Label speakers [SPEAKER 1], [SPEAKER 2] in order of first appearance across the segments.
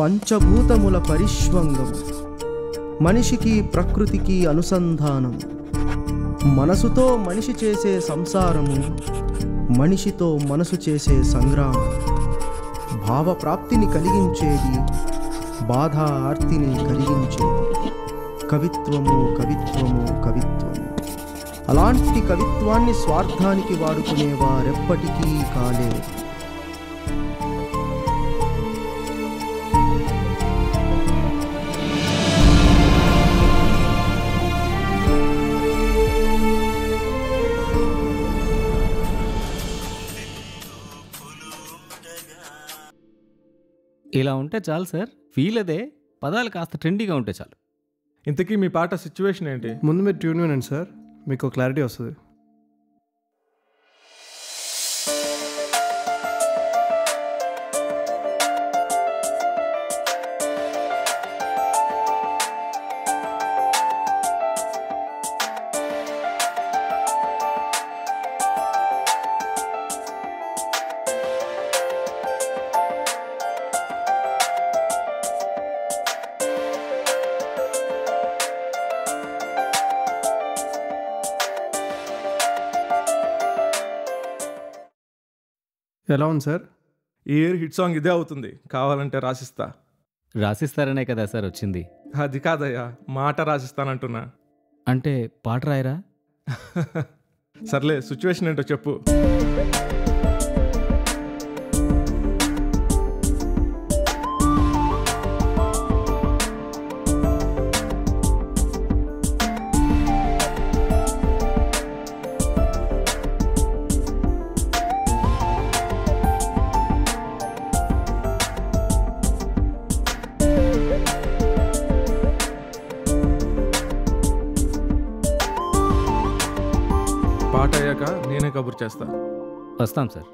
[SPEAKER 1] పంచభూతముల పరిష్వంగం, మనిషికి ప్రకృతికి అనుసంధానం, మనసుతో మనిషి చేసే సంసారము, మనిషితో మనసు చేసే సంగ్రామం, భావప్రాప్తిని కలిగించేది, బాధ ఆర్తిని కలిగించేది. కవిత్వము కవిత్వము కవిత్వము. అలాంటి కవిత్వాన్ని స్వార్థానికి వాడుకునేవారెప్పటికీ కాలేరు.
[SPEAKER 2] ఇలా ఉంటే చాలు సార్. ఫీల్ అదే, పదాలు కాస్త ట్రెండీగా ఉంటే చాలు.
[SPEAKER 3] ఇంతకీ మీ పాట సిచ్యువేషన్ ఏంటి?
[SPEAKER 4] ముందు మీరు ట్యూన్ వినండి సార్, మీకు క్లారిటీ వస్తుంది. ఎలా ఉంది సార్?
[SPEAKER 3] ఈ ఇయర్ హిట్ సాంగ్ ఇదే అవుతుంది, కావాలంటే రాసిస్తా.
[SPEAKER 2] రాసిస్తారనే కదా సార్ వచ్చింది.
[SPEAKER 3] అది కాదయ్యా, మాట రాసిస్తానంటున్నా.
[SPEAKER 2] అంటే పాట రాయరా?
[SPEAKER 3] సర్లే, సిచ్యువేషన్ ఏంటో చెప్పు. పాట అయ్యాక నేనే కబుర్ చేస్తా.
[SPEAKER 2] వస్తాం సార్.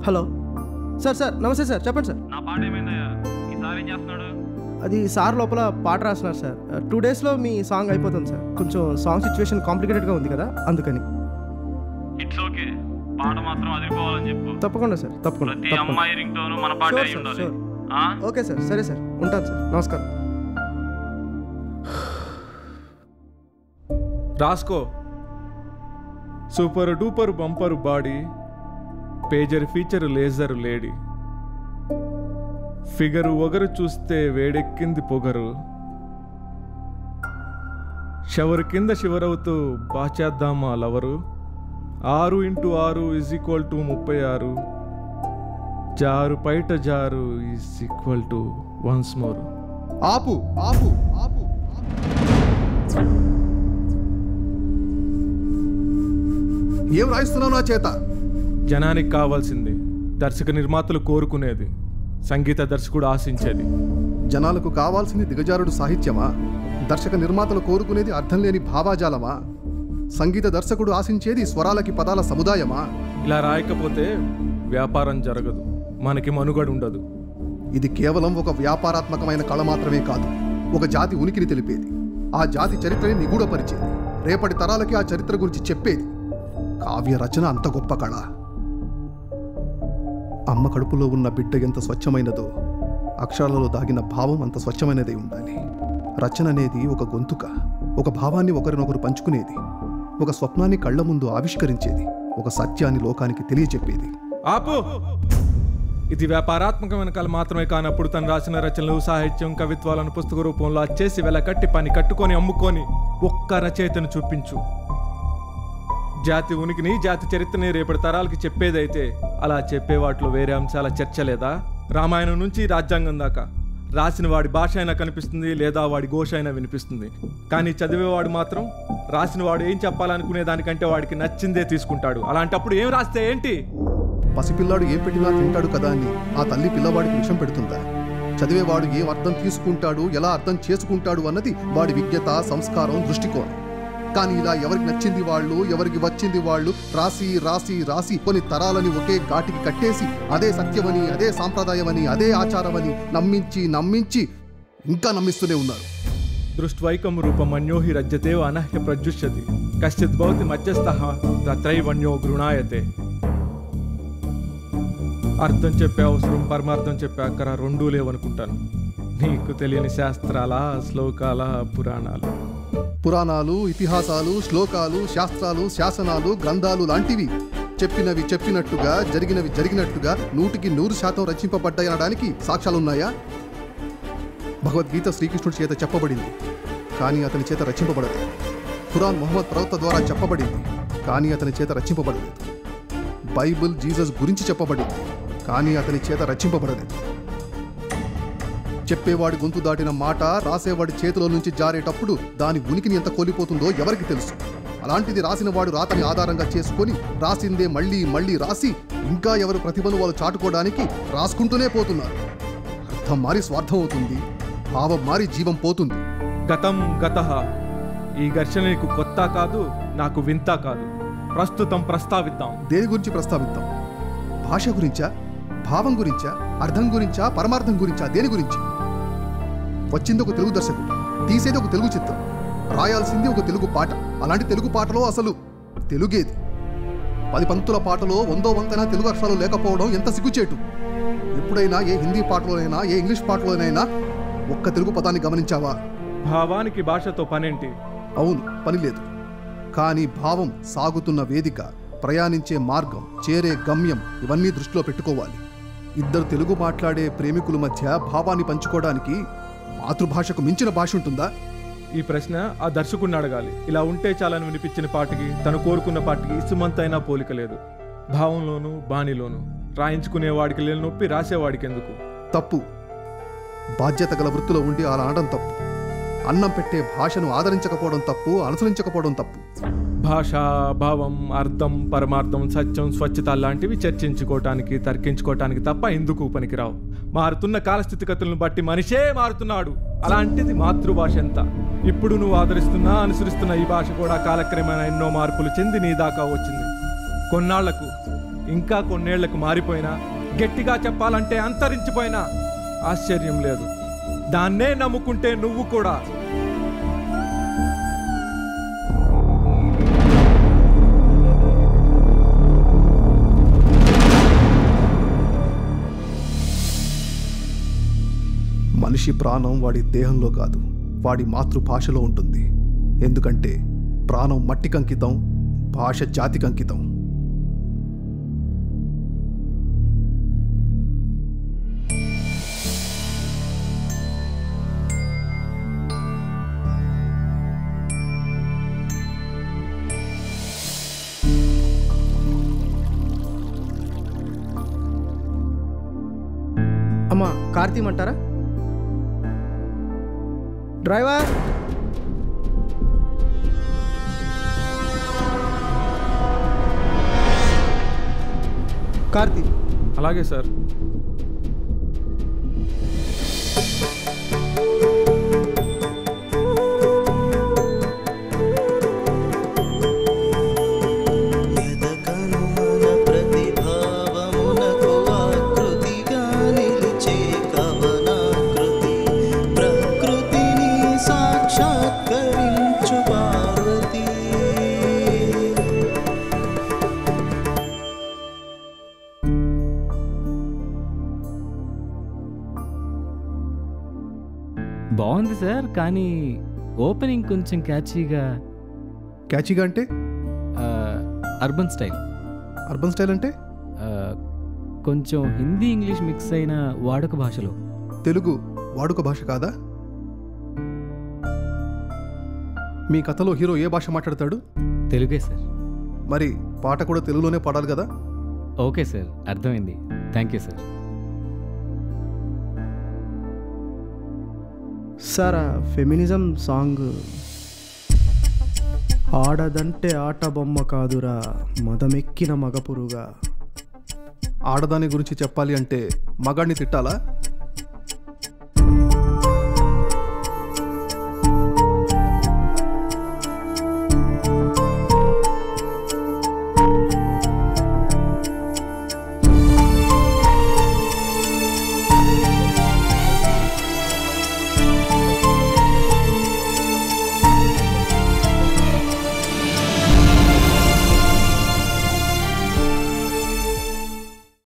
[SPEAKER 1] Hello sir. సార్ నమస్తే సార్, చెప్పండి సార్.
[SPEAKER 5] నా పాట ఏమైందయ్యా? ఈసారి ఏం చేస్తున్నాడు?
[SPEAKER 1] అది సార్ లోపల పాట రాస్తున్నారు సార్. 2 డేస్లో మీ సాంగ్ అయిపోతుంది సార్. కొంచెం సాంగ్ సిచ్యువేషన్ కాంప్లికేటెడ్గా ఉంది కదా, అందుకని.
[SPEAKER 5] ఇట్స్ ఓకే, పాట మాత్రం అదిరిపోవాలని చెప్పు.
[SPEAKER 1] తప్పకుండా సార్, తప్పకుండా.
[SPEAKER 5] ప్రతి అమ్మాయి రింగ్ టోను మన పాట అయి ఉండాలి.
[SPEAKER 1] ఓకే సార్, సరే సార్, ఉంటాను సార్, నమస్కారం.
[SPEAKER 3] రాసుకో. Super duper bumper body, pager feature laser lady, figure ఒగరు చూస్తే వేడెక్కింది పొగరు, షవరు కింద షివరవుతూ బాచేద్దామా లవరు, 6x6 = 36, జారు పైట జారు = వన్స్ మోర్.
[SPEAKER 6] ఆపు ఆపు ఆపు. ఏం రాయిస్తున్నావు నా చేత?
[SPEAKER 3] జనానికి కావాల్సింది, దర్శక నిర్మాతలు కోరుకునేది, సంగీత దర్శకుడు ఆశించేది.
[SPEAKER 6] జనాలకు కావాల్సింది దిగజారుడు సాహిత్యమా? దర్శక నిర్మాతలు కోరుకునేది అర్థం లేని భావాజాలమా? సంగీత దర్శకుడు ఆశించేది స్వరాలకి పదాల సముదాయమా?
[SPEAKER 3] ఇలా రాయకపోతే వ్యాపారం జరగదు, మనకి మనుగడ ఉండదు.
[SPEAKER 6] ఇది కేవలం ఒక వ్యాపారాత్మకమైన కళ మాత్రమే కాదు, ఒక జాతి ఉనికిని తెలిపేది, ఆ జాతి చరిత్రని నిగూఢపరిచేది, రేపటి తరాలకి ఆ చరిత్ర గురించి చెప్పేది. కావ్య రచన అంత గొప్ప కళ. అమ్మ కడుపులో ఉన్న బిడ్డ ఎంత స్వచ్ఛమైనదో అక్షరాలలో దాగిన భావం అంత స్వచ్ఛమైనదే ఉండాలి. రచన అనేది ఒక గొంతుక, ఒక భావాన్ని ఒకరినొకరు పంచుకునేది, ఒక స్వప్నాన్ని కళ్ళ ముందు ఆవిష్కరించేది, ఒక సత్యాన్ని లోకానికి తెలియచెప్పేది.
[SPEAKER 3] ఆపు! ఇది వ్యాపారాత్మకమైన కళ మాత్రమే కానప్పుడు తను రాసిన రచనలు, సాహిత్యం, కవిత్వాలను పుస్తక రూపంలో అచ్చేసి వెలకట్టి పని కట్టుకొని అమ్ముకొని ఒక్క రచయితను చూపించు. జాతి ఉనికిని, జాతి చరిత్రని రేపటి తరాలకి చెప్పేదైతే అలా చెప్పే వాటిలో వేరే అంశాల చర్చ లేదా? రామాయణం నుంచి రాజ్యాంగం దాకా రాసిన వాడి భాష అయినా కనిపిస్తుంది, లేదా వాడి ఘోష అయినా వినిపిస్తుంది. కానీ చదివేవాడు మాత్రం రాసిన వాడు ఏం చెప్పాలనుకునే దానికంటే వాడికి నచ్చిందే తీసుకుంటాడు. అలాంటప్పుడు ఏం రాస్తే ఏంటి?
[SPEAKER 6] పసిపిల్లాడు ఏం పెట్టినా తింటాడు కదా అని ఆ తల్లి పిల్లవాడికి విషం పెడుతుందా? చదివేవాడు ఏం అర్థం తీసుకుంటాడు, ఎలా అర్థం చేసుకుంటాడు అన్నది వాడి విజ్ఞత, సంస్కారం, దృష్టికోణం. కానీ ఇలా ఎవరికి నచ్చింది వాళ్ళు, ఎవరికి వచ్చింది వాళ్ళు రాసి రాసి రాసి కొన్ని తరాలని ఒకే ఘాటికి కట్టేసి అదే సత్యమని, అదే సాంప్రదాయమని, అదే ఆచారమని నమ్మించి నమ్మించి ఇంకా నమ్మిస్తూనే ఉన్నారు.
[SPEAKER 3] దృష్ట్వైకం రూపమన్యోహి రజ్యతే అనహ్య ప్రజుష్యతి కశ్చిత్ భవతి మధ్యస్థః తత్రైవన్యో గృణాయతే. అర్థం చెప్పే అవసరం, పరమార్థం చెప్పే అక్కర రెండూ లేవనుకుంటాను. నీకు తెలియని శాస్త్రాల, శ్లోకాల,
[SPEAKER 6] పురాణాలు, ఇతిహాసాలు, శ్లోకాలు, శాస్త్రాలు, శాసనాలు, గ్రంథాలు లాంటివి చెప్పినవి చెప్పినట్టుగా, జరిగినవి జరిగినట్టుగా 100% రచింపబడ్డాయి అనడానికి సాక్ష్యాలున్నాయా? భగవద్గీత శ్రీకృష్ణుడి చేత చెప్పబడింది, కానీ అతని చేత రచింపబడదు. ఖురాన్ ముహమ్మద్ ప్రవక్త ద్వారా చెప్పబడింది, కానీ అతని చేత రచింపబడలేదు. బైబిల్ జీసస్ గురించి చెప్పబడింది, కానీ అతని చేత రచింపబడలేదు. చెప్పేవాడి గొంతు దాటిన మాట రాసేవాడి చేతిలో నుంచి జారేటప్పుడు దాని ఉనికిని ఎంత కోల్పోతుందో ఎవరికి తెలుసు. అలాంటిది రాసినవాడు రాతని ఆధారంగా చేసుకొని రాసిందే మళ్ళీ మళ్ళీ రాసి ఇంకా ఎవరు ప్రతిభను వాళ్ళు చాటుకోవడానికి రాసుకుంటూనే పోతున్నారు. అర్థం మారి స్వార్థం అవుతుంది, భావం మారి జీవం పోతుంది.
[SPEAKER 3] గతం గతః. ఈ ఘర్షణ నీకు కొత్త కాదు, నాకు వింత కాదు. ప్రస్తుతం ప్రస్తావిద్దాం.
[SPEAKER 6] దేని గురించి ప్రస్తావిద్దాం? భాష గురించా, భావం గురించా, అర్థం గురించా, పరమార్థం గురించా, దేని గురించి? వచ్చింది ఒక తెలుగు దర్శకుడు, తీసేది ఒక తెలుగు చిత్రం, రాయాల్సింది ఒక తెలుగు పాట. అలాంటి తెలుగు పాటలో అసలు తెలుగేది? 10 పంక్తుల పాటలో 100వ వంతైనా తెలుగు అక్షరాలు లేకపోవడం ఎంత సిగ్గుచేటు. ఎప్పుడైనా ఏ హిందీ పాటలోనైనా, ఏ ఇంగ్లీష్ పాటలోనైనా ఒక్క తెలుగు పదాన్ని గమనించావా?
[SPEAKER 3] భావానికి భాషతో పనేంటి?
[SPEAKER 6] అవును, పని లేదు. కానీ భావం సాగుతున్న వేదిక, ప్రయాణించే మార్గం, చేరే గమ్యం ఇవన్నీ దృష్టిలో పెట్టుకోవాలి. ఇద్దరు తెలుగు మాట్లాడే ప్రేమికుల మధ్య భావాన్ని పంచుకోవడానికి మాతృభాషకు మించిన భాష ఉంటుందా?
[SPEAKER 3] ఈ ప్రశ్న ఆ దర్శకుడిని అడగాలి. ఇలా ఉంటే చాలని వినిపించిన పాటకి, తను కోరుకున్న పాటకి ఇసుమంతైనా పోలిక లేదు. భావంలోనూ బాణిలోనూ రాయించుకునేవాడికి లేని నొప్పి రాసేవాడికి ఎందుకు?
[SPEAKER 6] తప్పు. బాధ్యత గల వృత్తిలో ఉండి అలా అనడం తప్పు. అన్నం పెట్టే భాషను ఆదరించకపోవడం తప్పు, అనుసరించకపోవడం తప్పు.
[SPEAKER 3] భాష, భావం, అర్థం, పరమార్థం, సత్యం, స్వచ్ఛత లాంటివి చర్చించుకోవటానికి, తర్కించుకోవటానికి తప్ప ఎందుకు పనికిరావు. మారుతున్న కాలస్థితిగతులను బట్టి మనిషే మారుతున్నాడు. అలాంటిది మాతృభాష ఎంత? ఇప్పుడు నువ్వు ఆదరిస్తున్నా, అనుసరిస్తున్న ఈ భాష కూడా కాలక్రమేణా ఎన్నో మార్పులు చెంది నీ దాకా వచ్చింది. కొన్నాళ్లకు, ఇంకా కొన్నేళ్లకు మారిపోయినా, గట్టిగా చెప్పాలంటే అంతరించిపోయినా ఆశ్చర్యం లేదు. దాన్నే నమ్ముకుంటే నువ్వు కూడా.
[SPEAKER 6] మనిషి ప్రాణం వాడి దేహంలో కాదు, వాడి మాతృభాషలో ఉంటుంది. ఎందుకంటే ప్రాణం మట్టికంకితం, భాష జాతికంకితం.
[SPEAKER 1] అమ్మా, కార్తీ అంటారా? డ్రైవర్, కార్తీ.
[SPEAKER 3] అలాగే సార్.
[SPEAKER 2] బాగుంది సార్, కానీ ఓపెనింగ్ కొంచెం క్యాచీగా.
[SPEAKER 6] క్యాచీగా అంటే?
[SPEAKER 2] Urban style.
[SPEAKER 6] అర్బన్ స్టైల్ అంటే?
[SPEAKER 2] కొంచెం హిందీ ఇంగ్లీష్ మిక్స్ అయిన వాడుక భాషలో.
[SPEAKER 6] తెలుగు వాడుక భాష కాదా? మీ కథలో హీరో ఏ భాష మాట్లాడతాడు?
[SPEAKER 2] తెలుగే సార్.
[SPEAKER 6] మరి పాట కూడా తెలుగులోనే పాడాలి కదా?
[SPEAKER 2] ఓకే సార్, అర్థమైంది. Thank you sir.
[SPEAKER 1] సార్, ఆ ఫెమినిజం సాంగ్ ఆడదంటే ఆట బొమ్మ కాదురా మదమెక్కిన మగపురుగా.
[SPEAKER 6] ఆడదాని గురించి చెప్పాలి అంటే మగాడిని తిట్టాలా?